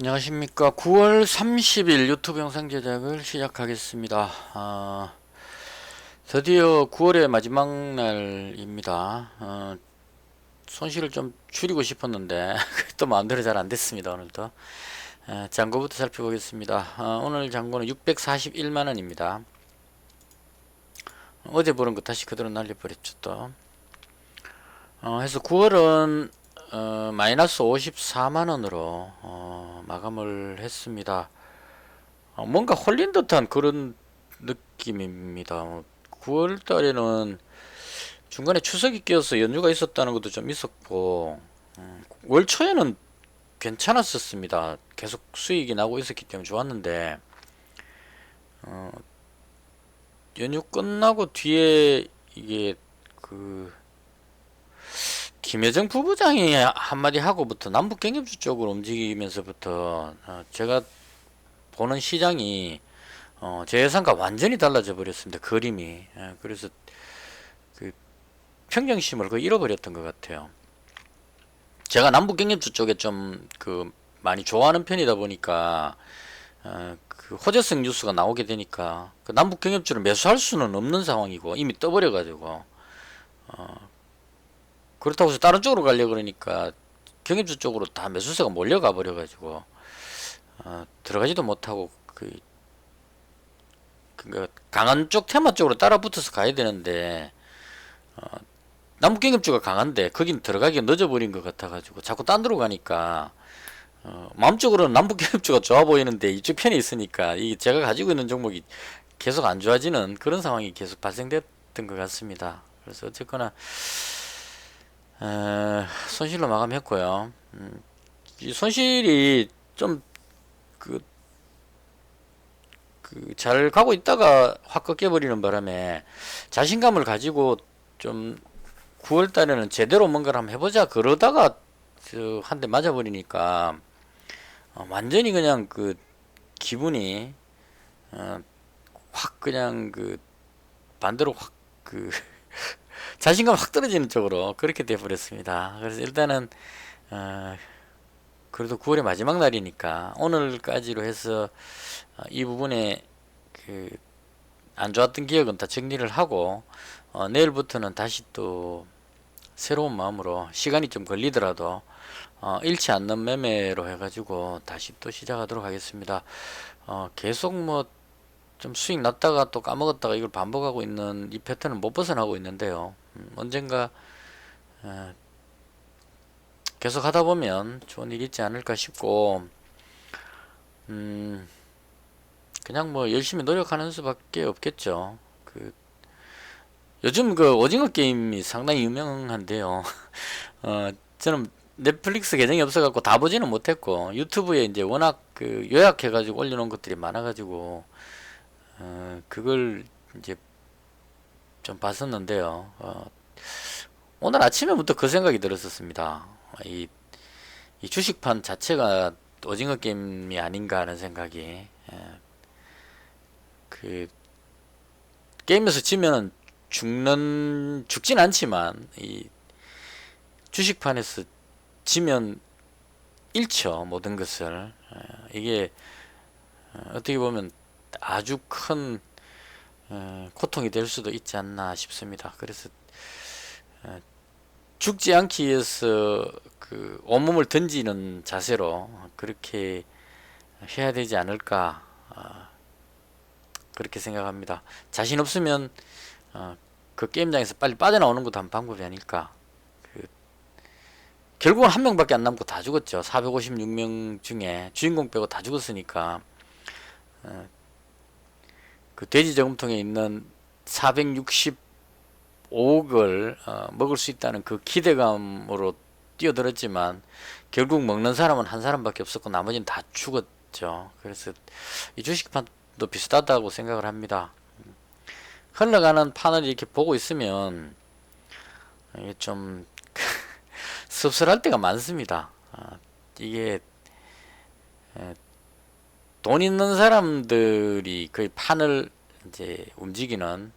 안녕하십니까. 9월 30일 유튜브 영상 제작을 시작하겠습니다. 드디어 9월의 마지막 날입니다. 손실을 좀 줄이고 싶었는데 또 마음대로 잘 안됐습니다. 오늘도 잔고부터 살펴보겠습니다. 오늘 잔고는 641만원입니다. 어제 보는 거 다시 그대로 날려버렸죠 또. 해서 9월은 마이너스 54만원으로 마감을 했습니다. 뭔가 홀린 듯한 그런 느낌입니다. 9월 달에는 중간에 추석이 끼어서 연휴가 있었다는 것도 좀 있었고, 월 초에는 괜찮았었습니다. 계속 수익이 나고 있었기 때문에 좋았는데, 어, 연휴 끝나고 뒤에 이게 그 김여정 부부장이 한마디 하고부터 남북 경협주 쪽으로 움직이면서부터 제가 보는 시장이 제 예상과 완전히 달라져 버렸습니다. 그림이. 그래서 그 평정심을 거의 잃어버렸던 것 같아요. 제가 남북 경협주 쪽에 좀 그 많이 좋아하는 편이다 보니까 그 호재성 뉴스가 나오게 되니까 그 남북 경협주를 매수할 수는 없는 상황이고 이미 떠버려 가지고 그렇다고 해서 다른 쪽으로 가려 그러니까 경협주 쪽으로 다 매수세가 몰려가 버려 가지고 들어가지도 못하고 그 강한 쪽 테마 쪽으로 따라 붙어서 가야 되는데 남북경협주가 강한데 거긴 들어가기가 늦어버린 것 같아가지고 자꾸 딴 데로 가니까 마음적으로는 남북경협주가 좋아 보이는데 이쪽 편에 있으니까 이 제가 가지고 있는 종목이 계속 안 좋아지는 그런 상황이 계속 발생됐던 것 같습니다. 그래서 어쨌거나 손실로 마감했고요. 이 손실이 좀 그 잘 가고 있다가 확 꺾여버리는 바람에 자신감을 가지고 좀 9월 달에는 제대로 뭔가를 한번 해보자 그러다가 한 대 맞아버리니까 완전히 그냥 그 기분이 어, 확 그냥 그 반대로 확 그 자신감 확 떨어지는 쪽으로 그렇게 돼버렸습니다. 그래서 일단은 어, 그래도 9월의 마지막 날이니까 오늘까지로 해서 이 부분에 그 안 좋았던 기억은 다 정리를 하고 내일부터는 다시 또 새로운 마음으로 시간이 좀 걸리더라도 잃지 않는 매매로 해가지고 다시 또 시작하도록 하겠습니다. 계속 뭐 좀 수익 났다가 또 까먹었다가 이걸 반복하고 있는 이 패턴은 못 벗어나고 있는데요. 언젠가 어, 계속 하다 보면 좋은 일이 있지 않을까 싶고 음, 그냥 뭐 열심히 노력하는 수밖에 없겠죠. 요즘 그 오징어 게임이 상당히 유명한데요. 저는 넷플릭스 계정이 없어갖고 다 보지는 못했고 유튜브에 이제 워낙 그 요약해가지고 올려놓은 것들이 많아가지고 그걸 이제 좀 봤었는데요. 오늘 아침에부터 그 생각이 들었었습니다. 이, 이 주식판 자체가 오징어 게임이 아닌가 하는 생각이 그 게임에서 지면 죽진 않지만 이 주식판에서 지면 잃죠 모든 것을. 이게 어떻게 보면 아주 큰 고통이 될 수도 있지 않나 싶습니다. 그래서 죽지 않기 위해서 그 온몸을 던지는 자세로 그렇게 해야 되지 않을까 그렇게 생각합니다. 자신 없으면 그 게임장에서 빨리 빠져나오는 것도 한 방법이 아닐까. 그 결국은 한 명밖에 안 남고 다 죽었죠. 456명 중에 주인공 빼고 다 죽었으니까 그 돼지 저금통에 있는 465억을 먹을 수 있다는 그 기대감으로 뛰어들었지만 결국 먹는 사람은 한 사람밖에 없었고 나머지는 다 죽었죠. 그래서 이 주식판도 비슷하다고 생각을 합니다. 흘러가는 판을 이렇게 보고 있으면 이게 좀 씁쓸할 때가 많습니다. 이게 돈 있는 사람들이 거의 판을 이제 움직이는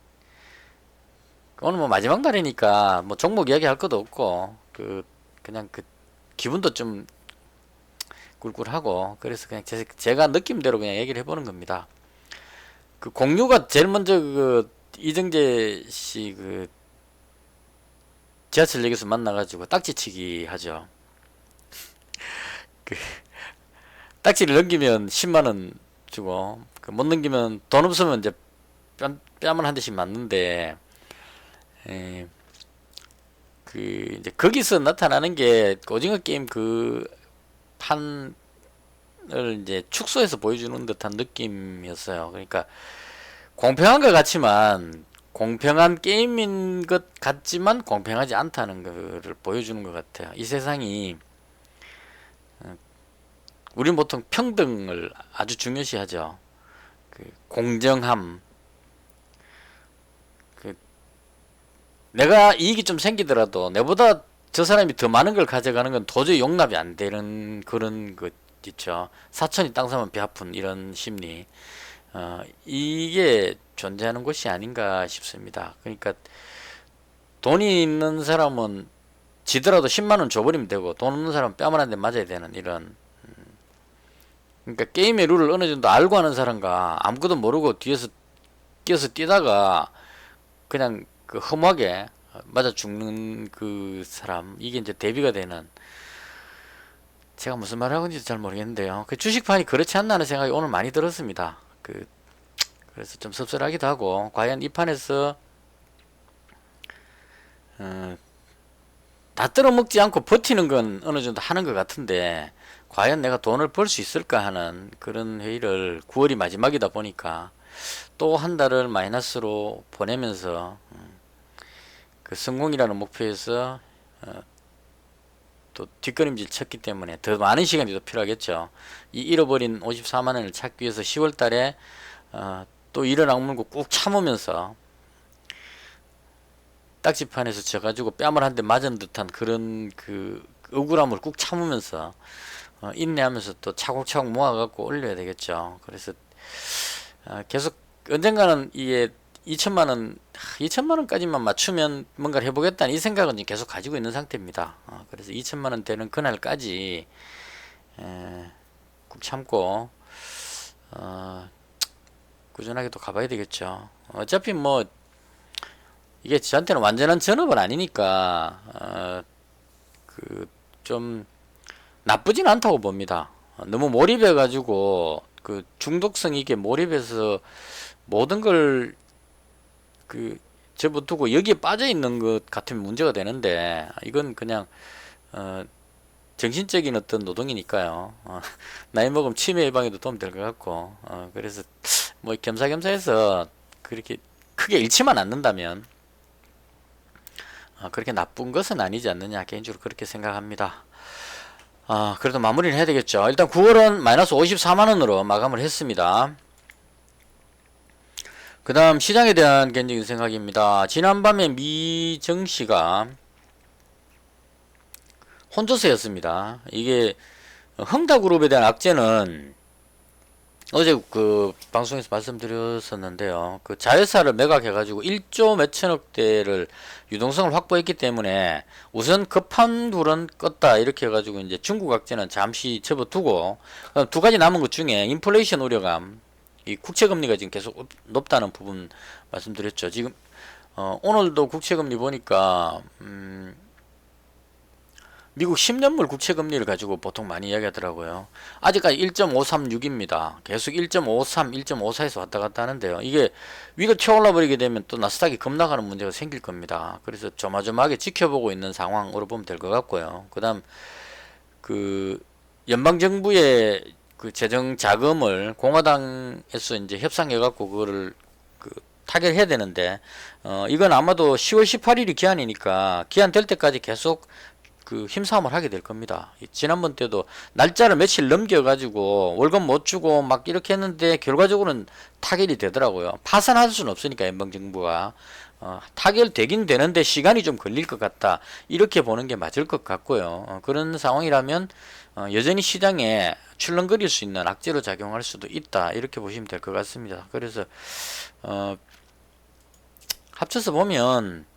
오늘 뭐 마지막 날이니까 뭐 종목 이야기 할 것도 없고 그냥 그 기분도 좀 꿀꿀하고. 그래서 그냥 제가 느낌대로 그냥 얘기를 해보는 겁니다. 그 공유가 제일 먼저 그 이정재 씨 그 지하철역에서 만나가지고 딱지치기 하죠. 그 딱지를 넘기면 10만 원 주고 그 못 넘기면 돈 없으면 이제 뺨을 한 대씩 맞는데, 에, 그 이제 거기서 나타나는 게 오징어 게임 그 판을 이제 축소해서 보여주는 듯한 느낌이었어요. 그러니까 공평한 것 같지만 공평한 게임인 것 같지만 공평하지 않다는 것을 보여주는 것 같아요. 이 세상이 우린 보통 평등을 아주 중요시하죠. 그 공정함, 그 내가 이익이 좀 생기더라도 내보다 저 사람이 더 많은 걸 가져가는 건 도저히 용납이 안 되는 그런 것 있죠. 사촌이 땅 사면 배 아픈 이런 심리. 이게 존재하는 곳이 아닌가 싶습니다. 그러니까 돈이 있는 사람은 지더라도 10만 원 줘버리면 되고 돈 없는 사람은 뺨을 한 대 맞아야 되는 이런. 그러니까 게임의 룰을 어느 정도 알고 하는 사람과 아무것도 모르고 뒤에서 끼어서 뛰다가 그냥 그 허무하게 맞아 죽는 그 사람, 이게 이제 대비가 되는. 제가 무슨 말을 하고 있는지 잘 모르겠는데요. 그 주식판이 그렇지 않나 하는 생각이 오늘 많이 들었습니다. 그래서 좀 씁쓸하기도 하고, 과연 이 판에서 어, 다 떨어먹지 않고 버티는 건 어느 정도 하는 것 같은데, 과연 내가 돈을 벌 수 있을까 하는 그런 회의를 9월이 마지막이다 보니까 또 한 달을 마이너스로 보내면서 그 성공이라는 목표에서 또 뒷걸음질 쳤기 때문에 더 많은 시간이 더 필요하겠죠. 이 잃어버린 54만 원을 찾기 위해서 10월 달에 또 이런 악물고 꾹 참으면서 딱지판에서 져가지고 뺨을 한 대 맞은 듯한 그런 그 억울함을 꾹 참으면서 인내하면서 또 차곡차곡 모아갖고 올려야 되겠죠. 그래서 계속 언젠가는 이게 2천만 원, 2천만 원까지만 맞추면 뭔가를 해보겠다는 이 생각은 계속 가지고 있는 상태입니다. 그래서 2천만 원 되는 그날까지 꾹 참고 꾸준하게 또 가봐야 되겠죠. 어차피 뭐 이게 저한테는 완전한 전업은 아니니까 그 좀 나쁘진 않다고 봅니다. 너무 몰입해가지고 그 중독성 있게 몰입해서 모든 걸 그 접어두고 여기에 빠져 있는 것 같으면 문제가 되는데, 이건 그냥 정신적인 어떤 노동이니까요. 나이 먹으면 치매 예방에도 도움 될 것 같고, 그래서 뭐 겸사겸사해서 그렇게 크게 잃지만 않는다면 그렇게 나쁜 것은 아니지 않느냐, 개인적으로 그렇게 생각합니다. 그래도 마무리를 해야 되겠죠. 일단 9월은 마이너스 54만원으로 마감을 했습니다. 그 다음 시장에 대한 개인적인 생각입니다. 지난밤에 미정씨가 혼조세였습니다. 이게 흥다그룹에 대한 악재는 어제 그 방송에서 말씀드렸었는데요. 그 자회사를 매각해가지고 1조 몇천억대를 유동성을 확보했기 때문에 우선 급한 불은 껐다 이렇게 해가지고 이제 중국 악재는 잠시 접어두고, 두 가지 남은 것 중에 인플레이션 우려감, 이 국채금리가 지금 계속 높다는 부분 말씀드렸죠. 지금 오늘도 국채금리 보니까 미국 10년물 국채금리를 가지고 보통 많이 이야기하더라고요. 아직까지 1.536입니다. 계속 1.53, 1.54에서 왔다 갔다 하는데요. 이게 위로 튀어올라 버리게 되면 또 나스닥이 급락하는 문제가 생길 겁니다. 그래서 조마조마하게 지켜보고 있는 상황으로 보면 될 것 같고요. 그 다음 그 연방정부의 그 재정 자금을 공화당에서 이제 협상해갖고 그거를 그 타결해야 되는데, 이건 아마도 10월 18일이 기한이니까 기한 될 때까지 계속 그 힘싸움을 하게 될 겁니다. 지난번 때도 날짜를 며칠 넘겨가지고 월급 못 주고 막 이렇게 했는데 결과적으로는 타결이 되더라고요. 파산할 수는 없으니까 연방정부가 타결되긴 되는데 시간이 좀 걸릴 것 같다, 이렇게 보는 게 맞을 것 같고요. 그런 상황이라면 여전히 시장에 출렁거릴 수 있는 악재로 작용할 수도 있다, 이렇게 보시면 될 것 같습니다. 그래서 합쳐서 보면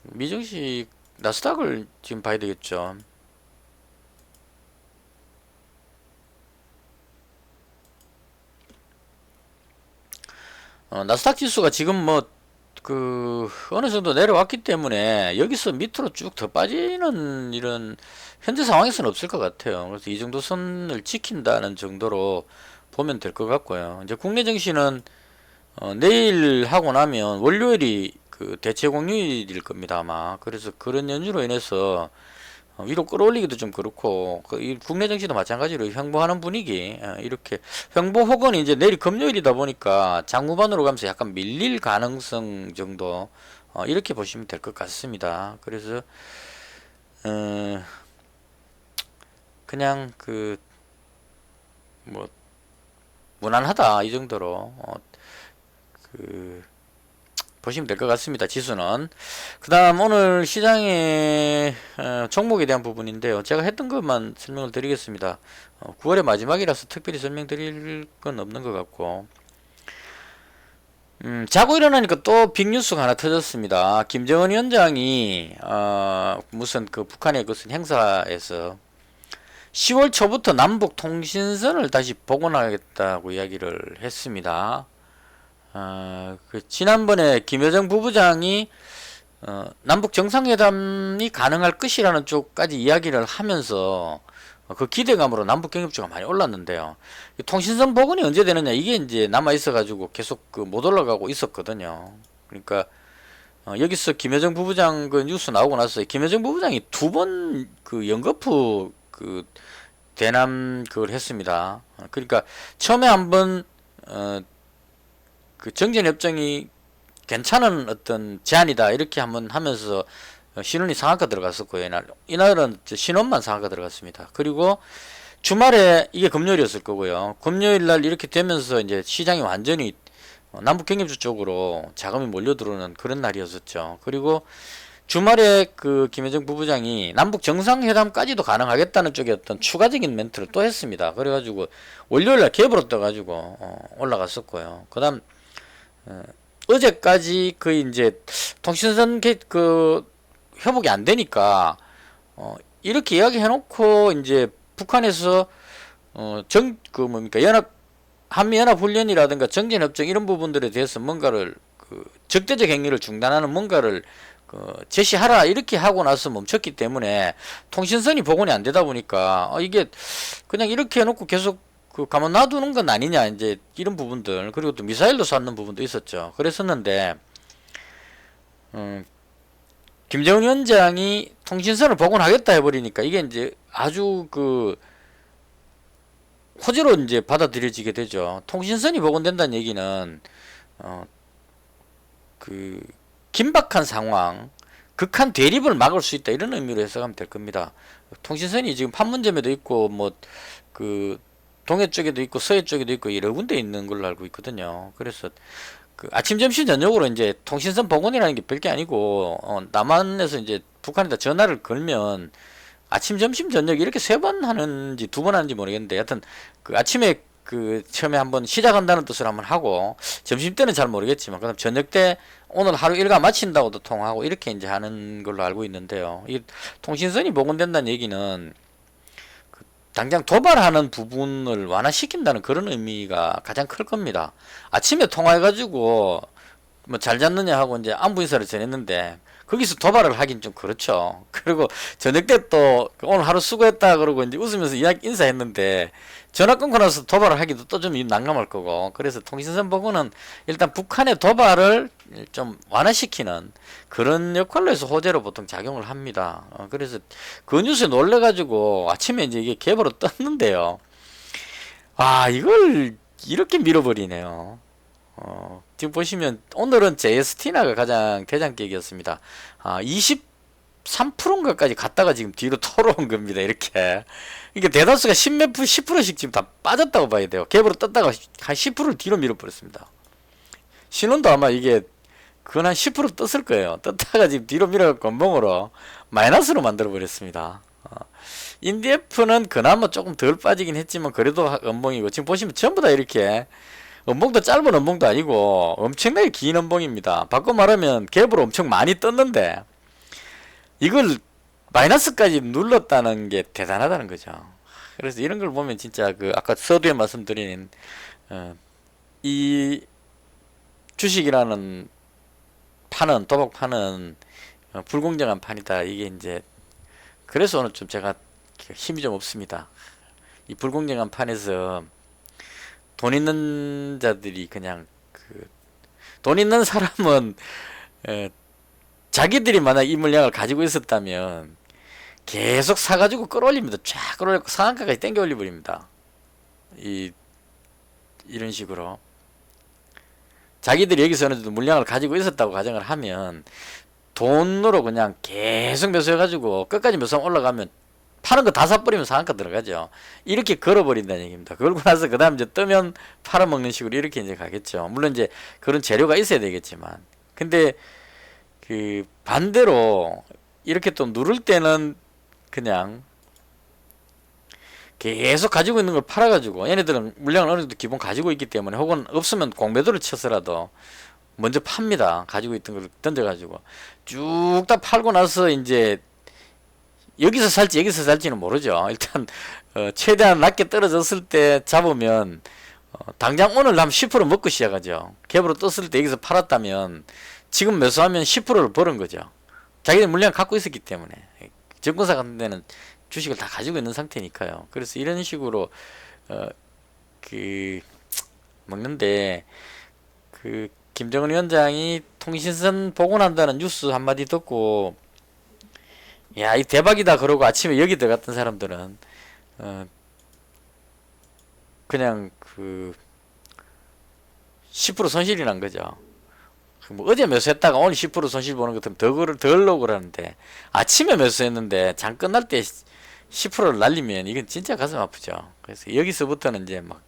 미정식 나스닥을 지금 봐야 되겠죠. 나스닥 지수가 지금 뭐 어느 정도 내려왔기 때문에 여기서 밑으로 쭉 더 빠지는 이런 현재 상황에서는 없을 것 같아요. 그래서 이 정도 선을 지킨다는 정도로 보면 될 것 같고요. 이제 국내 증시는 내일 하고 나면 월요일이 그 대체 공휴일일 겁니다, 아마. 그래서 그런 연유로 인해서 위로 끌어올리기도 좀 그렇고 이 국내 증시도 마찬가지로 횡보하는 분위기, 이렇게 횡보 혹은 이제 내일 금요일이다 보니까 장무반으로 가면서 약간 밀릴 가능성 정도, 이렇게 보시면 될 것 같습니다. 그래서 그냥 뭐 무난하다 이 정도로 보시면 될 것 같습니다. 지수는. 그 다음 오늘 시장의 종목에 대한 부분인데요. 제가 했던 것만 설명을 드리겠습니다. 9월의 마지막이라서 특별히 설명드릴 건 없는 것 같고, 자고 일어나니까 또 빅뉴스가 하나 터졌습니다. 김정은 위원장이 무슨 북한의 무슨 행사에서 10월 초부터 남북 통신선을 다시 복원하겠다고 이야기를 했습니다. 지난번에 김여정 부부장이 남북 정상회담이 가능할 것이라는 쪽까지 이야기를 하면서 그 기대감으로 남북 경협주가 많이 올랐는데요. 통신선 복원이 언제 되느냐, 이게 이제 남아 있어 가지고 계속 못 올라가고 있었거든요. 그러니까 여기서 김여정 부부장 뉴스 나오고 나서 김여정 부부장이 두 번 연거푸 대남 그걸 했습니다. 그러니까 처음에 한번 정전협정이 괜찮은 어떤 제안이다 이렇게 한번 하면서 신원이 상한가 들어갔었고요. 이날은 신원만 상한가 들어갔습니다. 그리고 주말에 이게 금요일이었을 거고요. 금요일 날 이렇게 되면서 이제 시장이 완전히 남북 경협주 쪽으로 자금이 몰려 들어오는 그런 날이었었죠. 그리고 주말에 김여정 부부장이 남북 정상회담까지도 가능하겠다는 쪽에 어떤 추가적인 멘트를 또 했습니다. 그래가지고 월요일날 갭으로 떠가지고 올라갔었고요. 그다음 어제까지 이제 통신선 회복이 안 되니까 이렇게 이야기해놓고 이제 북한에서 한미연합훈련이라든가 정전협정 이런 부분들에 대해서 뭔가를 적대적 행위를 중단하는 뭔가를 제시하라 이렇게 하고 나서 멈췄기 때문에 통신선이 복원이 안 되다 보니까 이게 그냥 이렇게 해놓고 계속 가만 놔두는 건 아니냐, 이제 이런 부분들. 그리고 또 미사일도 쐈는 부분도 있었죠. 그랬었는데 김정은 위원장이 통신선을 복원하겠다 해버리니까 이게 이제 아주 호재로 이제 받아들여지게 되죠. 통신선이 복원된다는 얘기는 긴박한 상황, 극한 대립을 막을 수 있다 이런 의미로 해석하면 될 겁니다. 통신선이 지금 판문점에도 있고 동해 쪽에도 있고 서해 쪽에도 있고 여러 군데 있는 걸로 알고 있거든요. 그래서 아침 점심 저녁으로 이제 통신선 복원이라는 게 별게 아니고 남한에서 이제 북한에다 전화를 걸면 아침 점심 저녁 이렇게 세 번 하는지 두 번 하는지 모르겠는데, 여하튼 아침에 처음에 한번 시작한다는 뜻을 한번 하고, 점심 때는 잘 모르겠지만 그다음 저녁 때 오늘 하루 일과 마친다고도 통화하고 이렇게 이제 하는 걸로 알고 있는데요. 이 통신선이 복원된다는 얘기는 당장 도발하는 부분을 완화시킨다는 그런 의미가 가장 클 겁니다. 아침에 통화해가지고 뭐 잘 잤느냐 하고 이제 안부 인사를 전했는데 거기서 도발을 하긴 좀 그렇죠. 그리고 저녁 때 또 오늘 하루 수고했다 그러고 이제 웃으면서 인사했는데 전화 끊고 나서 도발을 하기도 또 좀 난감할 거고, 그래서 통신선 복원은 일단 북한의 도발을 좀 완화시키는 그런 역할로 해서 호재로 보통 작용을 합니다. 그래서 그 뉴스에 놀래가지고 아침에 이제 이게 갭으로 떴는데요. 이걸 이렇게 밀어버리네요. 지금 보시면 오늘은 JST나가 가장 대장격이었습니다. 23%인가까지 갔다가 지금 뒤로 돌아온 겁니다. 이렇게. 이게 대다수가 10%씩 지금 다 빠졌다고 봐야 돼요. 갭으로 떴다가 한 10%를 뒤로 밀어버렸습니다. 신혼도 아마 이게 그건 한 10% 떴을 거예요. 떴다가 지금 뒤로 밀어갖고 연봉으로 마이너스로 만들어버렸습니다. 인디에프는 그나마 조금 덜 빠지긴 했지만 그래도 연봉이고, 지금 보시면 전부 다 이렇게 연봉도 짧은 연봉도 아니고 엄청나게 긴 연봉입니다. 바꿔 말하면 갭으로 엄청 많이 떴는데 이걸 마이너스까지 눌렀다는 게 대단하다는 거죠. 그래서 이런 걸 보면 진짜 아까 서두에 말씀드린 이 주식이라는 판은 도박판은 불공정한 판이다. 이게 이제 그래서 오늘 좀 제가 힘이 좀 없습니다. 이 불공정한 판에서 돈 있는 자들이 그냥 돈 있는 사람은 자기들이 만약 이 물량을 가지고 있었다면 계속 사가지고 끌어올립니다. 쫙 끌어올리고 상한가까지 땡겨 올려버립니다. 이런 식으로 자기들이 여기서 어느 정도 물량을 가지고 있었다고 가정을 하면 돈으로 그냥 계속 매수해가지고 끝까지 매수하면 올라가면 파는 거 다 사버리면 상한가 들어가죠. 이렇게 걸어버린다는 얘기입니다. 걸고 나서 그 다음 이제 뜨면 팔아먹는 식으로 이렇게 이제 가겠죠. 물론 이제 그런 재료가 있어야 되겠지만. 근데 반대로 이렇게 또 누를 때는 그냥 계속 가지고 있는 걸 팔아가지고 얘네들은 물량을 어느 정도 기본 가지고 있기 때문에 혹은 없으면 공매도를 쳐서라도 먼저 팝니다. 가지고 있던 걸 던져가지고 쭉 다 팔고 나서 이제 여기서 살지 여기서 살지는 모르죠. 일단 최대한 낮게 떨어졌을 때 잡으면 당장 오늘 하면 10% 먹고 시작하죠. 갭으로 떴을 때 여기서 팔았다면 지금 매수하면 10%를 벌은 거죠. 자기들 물량 갖고 있었기 때문에. 증권사 같은 데는 주식을 다 가지고 있는 상태니까요. 그래서 이런 식으로 먹는데 김정은 위원장이 통신선 복원한다는 뉴스 한마디 듣고 야, 이 대박이다 그러고 아침에 여기 들어갔던 사람들은 그냥 10% 손실이 난 거죠. 뭐 어제 매수했다가 오늘 10% 손실 보는 것 같으면 더 하려고 그러는데 아침에 매수했는데 장 끝날 때 10%를 날리면 이건 진짜 가슴 아프죠. 그래서 여기서부터는 이제 막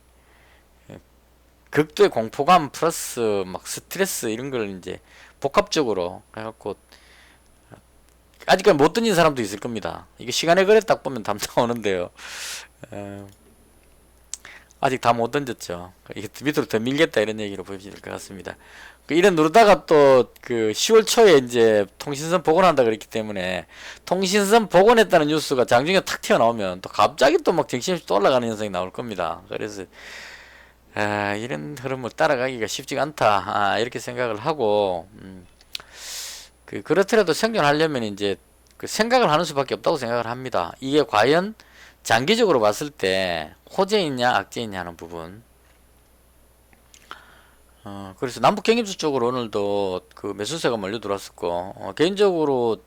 극도의 공포감 플러스 막 스트레스 이런 걸 이제 복합적으로 해갖고 아직까지 못 던진 사람도 있을 겁니다. 이게 시간의 거래 딱 보면 답 나오는데요. 아직 다 못 던졌죠. 이게 밑으로 더 밀겠다 이런 얘기로 보시면 될 것 같습니다. 이런 누르다가 또 10월 초에 이제 통신선 복원한다 그랬기 때문에 통신선 복원했다는 뉴스가 장중에 탁 튀어나오면 또 갑자기 또 막 정신없이 또 올라가는 현상이 나올 겁니다. 그래서 이런 흐름을 따라가기가 쉽지가 않다. 이렇게 생각을 하고 그렇더라도 생존하려면 이제 생각을 하는 수밖에 없다고 생각을 합니다. 이게 과연 장기적으로 봤을 때 호재이냐 악재이냐 하는 부분. 그래서 남북 경협수 쪽으로 오늘도 매수세가 몰려 들어왔었고 개인적으로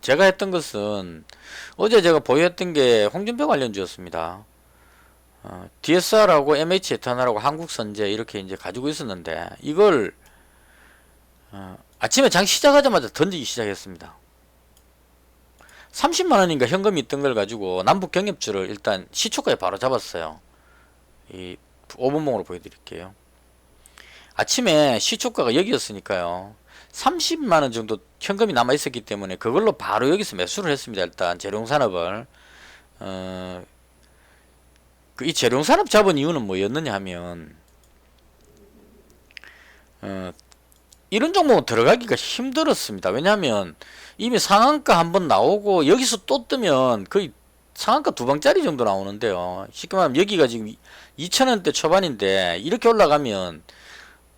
제가 했던 것은 어제 제가 보유했던 게 홍준표 관련주였습니다. DSR하고 MH 에탄올하고 한국선제 이렇게 이제 가지고 있었는데 이걸 아침에 장 시작하자마자 던지기 시작했습니다. 30만원인가 현금이 있던 걸 가지고 남북 경협주를 일단 시초가에 바로 잡았어요. 이 5분봉으로 보여드릴게요. 아침에 시초가가 여기였으니까요. 30만원 정도 현금이 남아 있었기 때문에 그걸로 바로 여기서 매수를 했습니다. 일단 재룡산업을 이 재룡산업 잡은 이유는 뭐였느냐 하면 이런 종목은 들어가기가 힘들었습니다. 왜냐하면 이미 상한가 한번 나오고 여기서 또 뜨면 거의 상한가 2방짜리 정도 나오는데요. 쉽게 말하면 여기가 지금 2,000원대 초반인데 이렇게 올라가면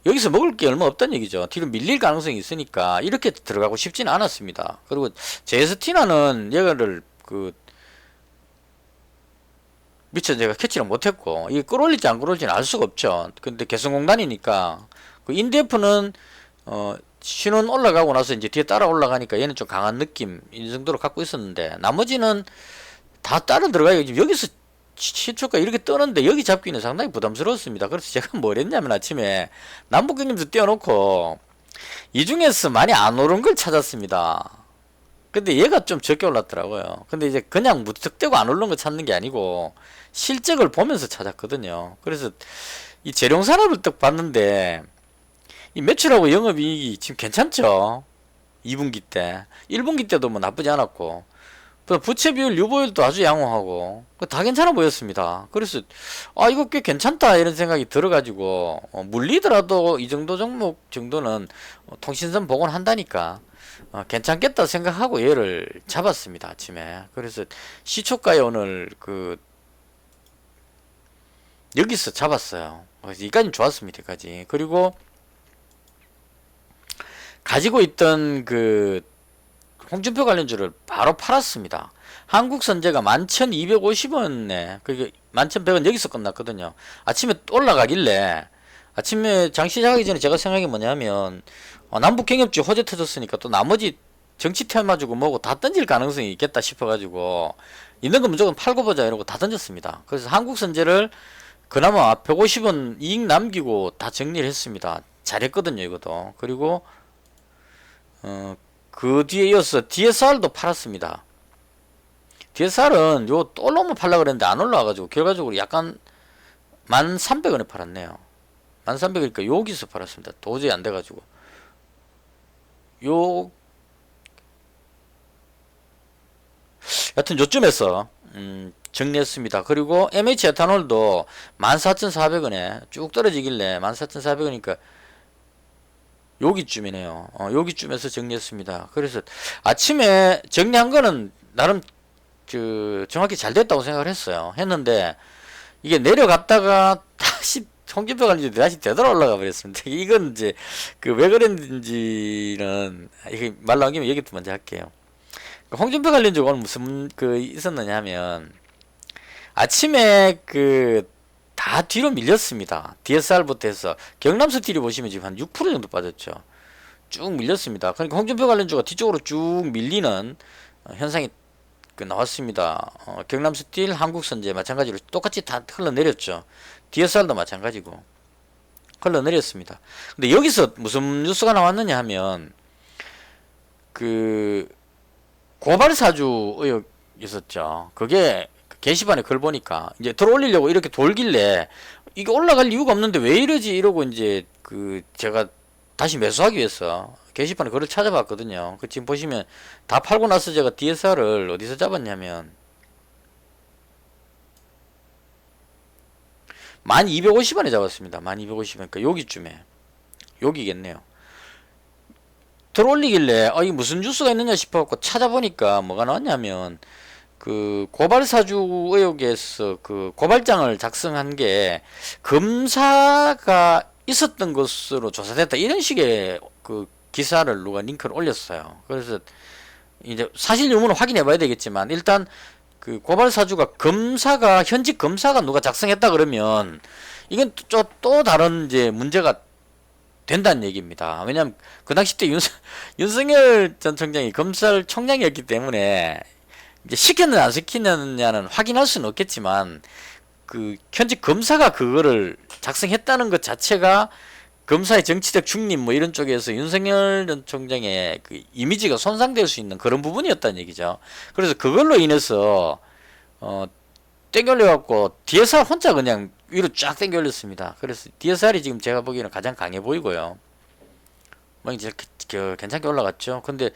여기서 먹을 게 얼마 없다는 얘기죠. 뒤로 밀릴 가능성이 있으니까 이렇게 들어가고 싶지는 않았습니다. 그리고 JST나는 얘를 미처 제가 캐치를 못했고 이게 끌어올릴지 안 끌어올릴지는 알 수가 없죠. 근데 개성공단이니까 인디에프는 신원 올라가고 나서 이제 뒤에 따라 올라가니까 얘는 좀 강한 느낌 이 정도로 갖고 있었는데 나머지는 다 따라 들어가요. 여기서 시초가 이렇게 뜨는데 여기 잡기는 상당히 부담스러웠습니다. 그래서 제가 뭘 했냐면 아침에 남북경협도 띄워놓고 이 중에서 많이 안 오른 걸 찾았습니다. 근데 얘가 좀 적게 올랐더라고요. 근데 이제 그냥 무턱대고 안 오른 거 찾는 게 아니고 실적을 보면서 찾았거든요. 그래서 이 재룡산업을 딱 봤는데 이 매출하고 영업이익이 지금 괜찮죠? 2분기 때 1분기 때도 뭐 나쁘지 않았고 부채 비율 유보율도 아주 양호하고 다 괜찮아 보였습니다. 그래서 이거 꽤 괜찮다 이런 생각이 들어가지고 물리더라도 이 정도 종목 정도는 통신선 복원한다니까 괜찮겠다 생각하고 얘를 잡았습니다. 아침에. 그래서 시초가에 오늘 여기서 잡았어요. 그래서 이까지 좋았습니다. 여기까지. 그리고 가지고 있던 그 홍준표 관련주를 바로 팔았습니다. 한국선제가 11,250원에 그게 11,100원 여기서 끝났거든요. 아침에 올라가길래 아침에 장 시작하기 전에 제가 생각이 뭐냐면 남북 경협지 호재 터졌으니까 또 나머지 정치 테마 주고 뭐고 다 던질 가능성이 있겠다 싶어가지고 있는 거 무조건 팔고 보자 이러고 다 던졌습니다. 그래서 한국선제를 그나마 150원 이익 남기고 다 정리를 했습니다. 잘했거든요 이것도. 그리고 그 뒤에 이어서 DSR도 팔았습니다. DSR은 요 또 올라오면 팔라 그랬는데 안 올라와가지고 결과적으로 약간 1,300원에 팔았네요. 1,300원이니까 여기서 팔았습니다. 도저히 안 돼가지고 요 여튼 요쯤에서 정리했습니다. 그리고 MH 에탄올도 14,400원에 쭉 떨어지길래 14,400원이니까 여기쯤이네요. 여기쯤에서 정리했습니다. 그래서 아침에 정리한 거는 나름 정확히 잘 됐다고 생각을 했는데 이게 내려갔다가 다시 홍준표 관련주 다시 되돌아 올라가 버렸습니다. 이건 이제 왜 그랬는지는 이게 말 나온 김에 얘기도 먼저 할게요. 홍준표 관련주가 오늘 무슨 있었느냐 하면 아침에 다 뒤로 밀렸습니다. DSR부터 해서 경남 스틸이 보시면 지금 한 6% 정도 빠졌죠. 쭉 밀렸습니다. 그러니까 홍준표 관련주가 뒤쪽으로 쭉 밀리는 현상이 나왔습니다. 경남 스틸, 한국선제 마찬가지로 똑같이 다 흘러내렸죠. DSR도 마찬가지고 흘러내렸습니다. 근데 여기서 무슨 뉴스가 나왔느냐 하면 고발 사주 의혹 있었죠. 그게 게시판에 글 보니까 이제 들어올리려고 이렇게 돌길래 이게 올라갈 이유가 없는데 왜 이러지 이러고 이제 제가 다시 매수하기 위해서 게시판에 글을 찾아봤거든요. 지금 보시면 다 팔고 나서 제가 DSR을 어디서 잡았냐면 1250원에 잡았습니다. 1250원. 그러니까 여기쯤에 여기겠네요. 들어올리길래 이게 무슨 뉴스가 있느냐 싶어갖고 찾아보니까 뭐가 나왔냐면 고발 사주 의혹에서 고발장을 작성한 게 검사가 있었던 것으로 조사됐다 이런 식의 기사를 누가 링크를 올렸어요. 그래서 이제 사실 유무는 확인해 봐야 되겠지만 일단 고발 사주가 현직 검사가 누가 작성했다 그러면 이건 또 다른 이제 문제가 된다는 얘기입니다. 왜냐하면 그 당시 때 윤석열 전 총장이 검찰총장이었기 때문에 이제 시켰느냐 안 시켰느냐는 확인할 수는 없겠지만 현직 검사가 그거를 작성했다는 것 자체가 검사의 정치적 중립 뭐 이런 쪽에서 윤석열 전 총장의 이미지가 손상될 수 있는 그런 부분이었다는 얘기죠. 그래서 그걸로 인해서 땡겨올려갖고 DSR 혼자 그냥 위로 쫙 땡겨올렸습니다. 그래서 DSR이 지금 제가 보기에는 가장 강해 보이고요. 뭐 이제 괜찮게 올라갔죠. 근데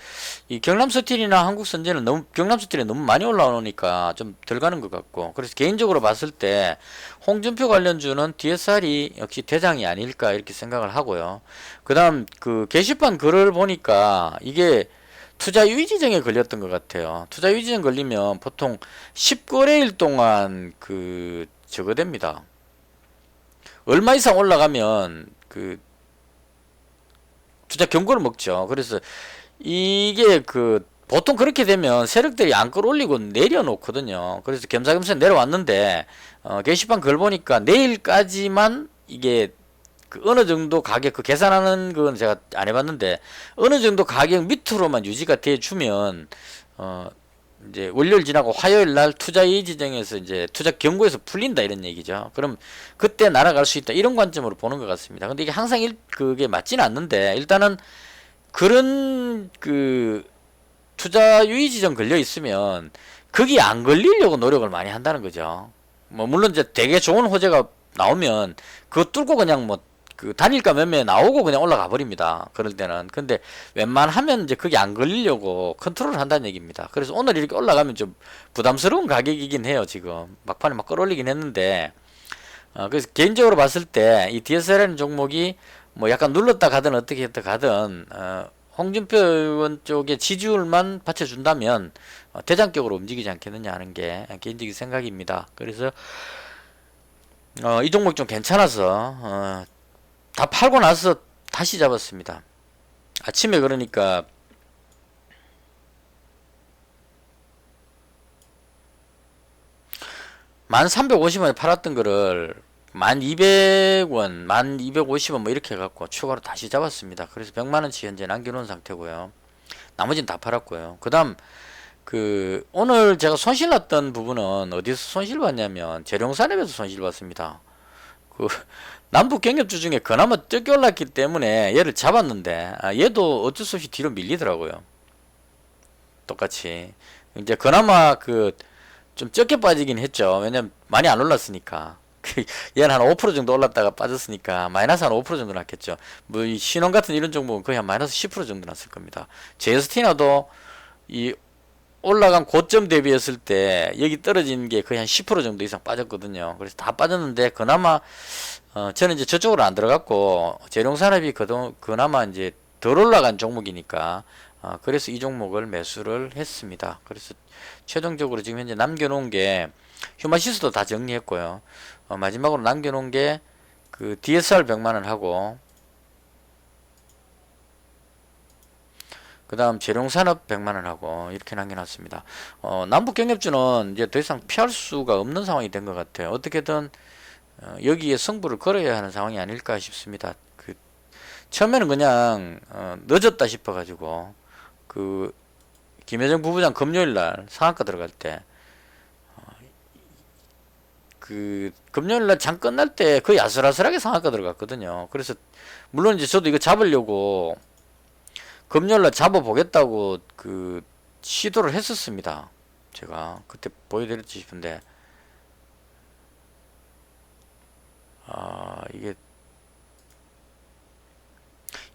이 경남 스틸이나 한국 선제는 경남 스틸이 너무 많이 올라오니까 좀 덜 가는 것 같고, 그래서 개인적으로 봤을 때 홍준표 관련주는 DSR이 역시 대장이 아닐까 이렇게 생각을 하고요. 그다음 게시판 글을 보니까 이게 투자 유의지정에 걸렸던 것 같아요. 투자 유의지정 걸리면 보통 10거래일 동안 저거 됩니다. 얼마 이상 올라가면 투자 경고를 먹죠. 그래서 이게 보통 그렇게 되면 세력들이 안 끌어올리고 내려놓거든요. 그래서 겸사겸사 내려왔는데 게시판 글 보니까 내일까지만 이게 어느 정도 가격 계산하는 건 제가 안 해봤는데 어느 정도 가격 밑으로만 유지가 돼주면 이제 월요일 지나고 화요일 날 투자 이의 지정에서 이제 투자 경고에서 풀린다 이런 얘기죠. 그럼 그때 날아갈 수 있다 이런 관점으로 보는 것 같습니다. 근데 이게 항상 그게 맞지는 않는데 일단은 그런 투자 유의 지정 걸려 있으면 거기 안 걸리려고 노력을 많이 한다는 거죠. 뭐 물론 이제 되게 좋은 호재가 나오면 그거 뚫고 그냥 단일가 몇매 나오고 그냥 올라가 버립니다. 그럴 때는. 근데 웬만하면 이제 그게 안 걸리려고 컨트롤을 한다는 얘기입니다. 그래서 오늘 이렇게 올라가면 좀 부담스러운 가격이긴 해요. 지금 막판에 막 끌어올리긴 했는데 그래서 개인적으로 봤을 때 이 DSR이라는 종목이 뭐 약간 눌렀다 가든 어떻게 했다 가든 홍준표 의원 쪽에 지지율만 받쳐준다면 대장격으로 움직이지 않겠느냐 하는 게 개인적인 생각입니다. 그래서 이 종목 좀 괜찮아서 다 팔고 나서 다시 잡았습니다. 아침에 그러니까 1350원에 팔았던 거를 1200원, 1250원 뭐 이렇게 해갖고 추가로 다시 잡았습니다. 그래서 100만원치 현재 남겨놓은 상태고요. 나머지는 다 팔았고요. 그 다음 오늘 제가 손실 났던 부분은 어디서 손실 봤냐면 재룡산업에서 손실 봤습니다. 그 남북 경협주 중에 그나마 적게 올랐기 때문에 얘를 잡았는데 얘도 어쩔 수 없이 뒤로 밀리더라고요. 똑같이 이제 그나마 좀 적게 빠지긴 했죠. 왜냐면 많이 안 올랐으니까. 얘는 한 5% 정도 올랐다가 빠졌으니까 마이너스 한 5% 정도 났겠죠. 뭐 이 신혼 같은 이런 종목은 거의 한 마이너스 10% 정도 났을 겁니다. 제스티나도 이 올라간 고점 대비했을 때 여기 떨어진 게 거의 한 10% 정도 이상 빠졌거든요. 그래서 다 빠졌는데 그나마 저는 이제 저쪽으로 안 들어갔고 재룡산업이 그나마 이제 덜 올라간 종목이니까 그래서 이 종목을 매수를 했습니다. 그래서 최종적으로 지금 현재 남겨놓은 게 휴마시스도 다 정리했고요. 마지막으로 남겨놓은 게 그 DSR 100만원 하고 그 다음 재룡산업 100만원 하고 이렇게 남겨놨습니다. 남북경협주는 이제 더 이상 피할 수가 없는 상황이 된 것 같아요. 어떻게든 여기에 승부를 걸어야 하는 상황이 아닐까 싶습니다. 처음에는 그냥 늦었다 싶어가지고 김여정 부부장 금요일날 상한가 들어갈 때 금요일날 장 끝날 때 거의 아슬아슬하게 상한가 들어갔거든요. 그래서 물론 이제 저도 이거 잡으려고 금요일날 잡아보겠다고 시도를 했었습니다. 제가 그때 보여드렸지 싶은데 이게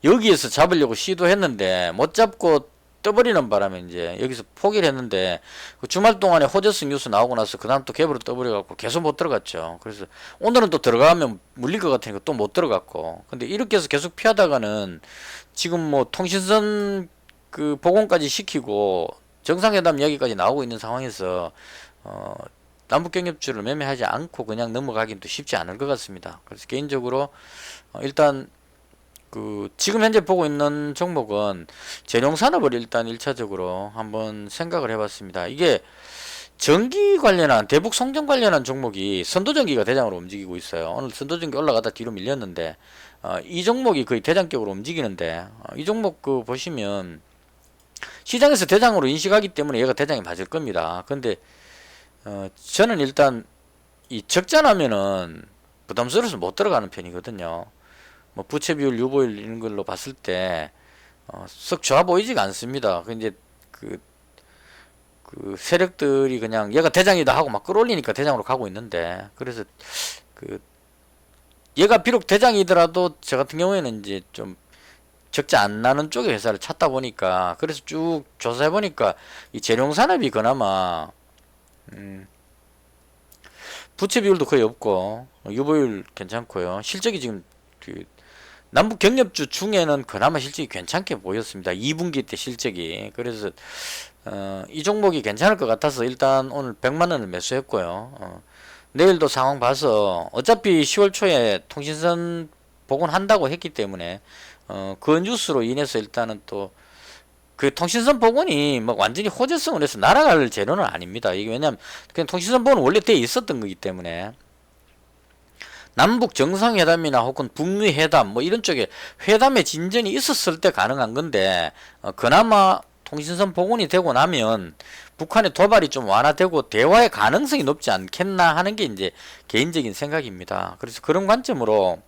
여기에서 잡으려고 시도했는데 못 잡고 떠버리는 바람에 이제 여기서 포기를 했는데 주말 동안에 호재성 뉴스 나오고 나서 그 다음 또 갭으로 떠버려갖고 계속 못 들어갔죠. 그래서 오늘은 또 들어가면 물릴 것 같으니까 또 못 들어갔고 근데 이렇게 해서 계속 피하다가는 지금 뭐 통신선 복원까지 시키고 정상회담 이야기까지 나오고 있는 상황에서 남북경협주를 매매하지 않고 그냥 넘어가긴 또 쉽지 않을 것 같습니다. 그래서 개인적으로 일단 지금 현재 보고 있는 종목은 재룡산업을 일단 1차적으로 한번 생각을 해봤습니다. 이게 전기 관련한 대북 송전 관련한 종목이 선도전기가 대장으로 움직이고 있어요. 오늘 선도전기 올라가다 뒤로 밀렸는데 이 종목이 거의 대장격으로 움직이는데 이 종목 보시면 시장에서 대장으로 인식하기 때문에 얘가 대장이 맞을 겁니다. 근데 저는 일단 이 적자 나면은 부담스러워서 못 들어가는 편이거든요. 뭐 부채 비율, 유보율 이런 걸로 봤을 때 썩 좋아 보이지가 않습니다. 근데 세력들이 그냥 얘가 대장이다 하고 막 끌어올리니까 대장으로 가고 있는데 그래서 얘가 비록 대장이더라도 저 같은 경우에는 이제 좀 적자 안 나는 쪽의 회사를 찾다 보니까 그래서 쭉 조사해 보니까 이 재룡산업이 그나마 부채 비율도 거의 없고 유보율 괜찮고요. 실적이 지금 남북 경협주 중에는 그나마 실적이 괜찮게 보였습니다. 2분기 때 실적이. 그래서 이 종목이 괜찮을 것 같아서 일단 오늘 100만원을 매수했고요. 내일도 상황 봐서 어차피 10월 초에 통신선 복원한다고 했기 때문에 그 뉴스로 인해서 일단은 또 통신선 복원이 뭐 완전히 호재성을 해서 날아갈 재료는 아닙니다. 이게 왜냐면 그냥 통신선 복원은 원래 돼 있었던 거기 때문에 남북 정상회담이나 혹은 북미 회담 뭐 이런 쪽에 회담의 진전이 있었을 때 가능한 건데 그나마 통신선 복원이 되고 나면 북한의 도발이 좀 완화되고 대화의 가능성이 높지 않겠나 하는 게 이제 개인적인 생각입니다. 그래서 그런 관점으로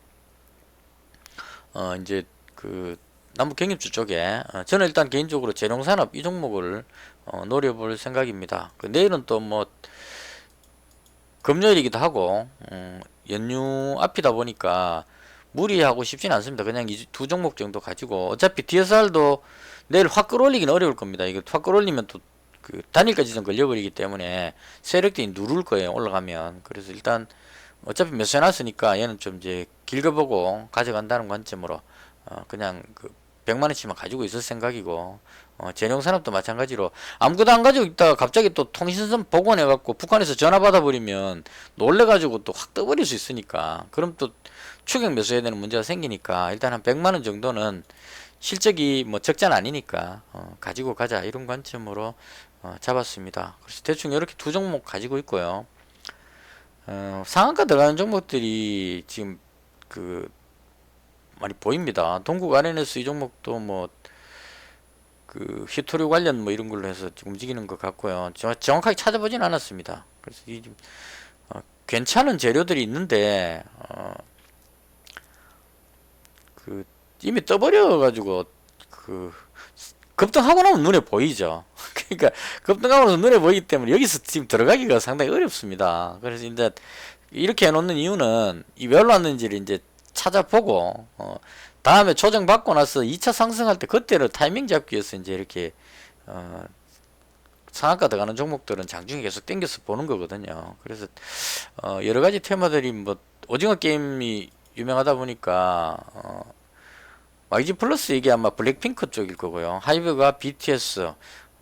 이제 남북 경협주 쪽에 저는 일단 개인적으로 재룡산업 이 종목을 노려볼 생각입니다. 내일은 또 뭐 금요일이기도 하고 연휴 앞이다 보니까 무리하고 싶진 않습니다. 그냥 이 두 종목 정도 가지고 어차피 DSR도 내일 확 끌어올리긴 어려울 겁니다. 이거 확 끌어올리면 또 단일까지 좀 걸려버리기 때문에 세력들이 누를 거예요. 올라가면. 그래서 일단 어차피 매수 해놨으니까 얘는 좀 이제 길거보고 가져간다는 관점으로 그냥 100만원치만 가지고 있을 생각이고 재룡산업도 마찬가지로 아무것도 안 가지고 있다가 갑자기 또 통신선 복원해갖고 북한에서 전화 받아버리면 놀래가지고 또 확 떠버릴 수 있으니까 그럼 또 추격 매수해야 되는 문제가 생기니까 일단 한 100만원 정도는 실적이 뭐 적자는 아니니까 가지고 가자 이런 관점으로 잡았습니다. 그래서 대충 이렇게 두 종목 가지고 있고요. 상한가 들어가는 종목들이 지금 그 많이 보입니다. 동국 아레네스 이 종목도 뭐 그 히토류 관련 뭐 이런 걸로 해서 움직이는 것 같고요. 정확하게 찾아보진 않았습니다. 그래서 이 괜찮은 재료들이 있는데 그 이미 떠버려 가지고 그 급등하고 나면 눈에 보이죠. 그러니까 급등하고 나서 눈에 보이기 때문에 여기서 지금 들어가기가 상당히 어렵습니다. 그래서 이제 이렇게 해놓는 이유는 이 왜 올랐는지를 이제 찾아보고 다음에 조정받고 나서 2차 상승할 때 그때를 타이밍 잡기 위해서 이제 이렇게 상한가 들어가는 종목들은 장중에 계속 땡겨서 보는 거거든요. 그래서 여러 가지 테마들이 뭐 오징어 게임이 유명하다 보니까 YG 플러스 이게 아마 블랙핑크 쪽일 거고요. 하이브가 BTS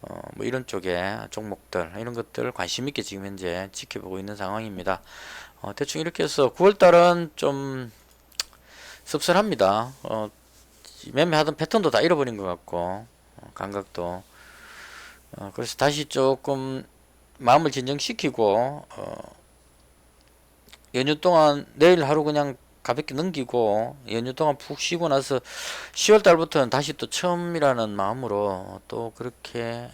뭐 이런 쪽의 종목들 이런 것들 관심 있게 지금 현재 지켜보고 있는 상황입니다. 대충 이렇게 해서 9월달은 좀 씁쓸합니다. 매매하던 패턴도 다 잃어버린 것 같고 감각도 그래서 다시 조금 마음을 진정시키고 연휴 동안 내일 하루 그냥 가볍게 넘기고 연휴 동안 푹 쉬고 나서 10월 달부터는 다시 또 처음이라는 마음으로 또 그렇게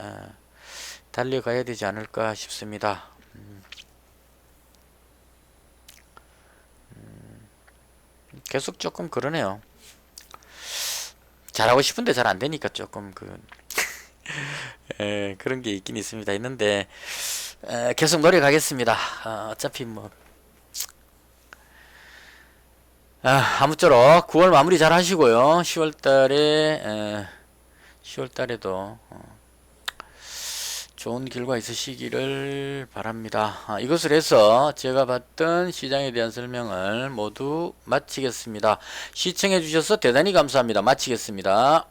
달려가야 되지 않을까 싶습니다. 계속 조금 그러네요. 잘하고 싶은데 잘 안되니까 조금 그런 게 있긴 있습니다. 있는데 계속 노력하겠습니다. 어차피 뭐 아무쪼록 9월 마무리 잘 하시고요. 10월달에도 좋은 결과 있으시기를 바랍니다. 이것을 해서 제가 봤던 시장에 대한 설명을 모두 마치겠습니다. 시청해 주셔서 대단히 감사합니다. 마치겠습니다.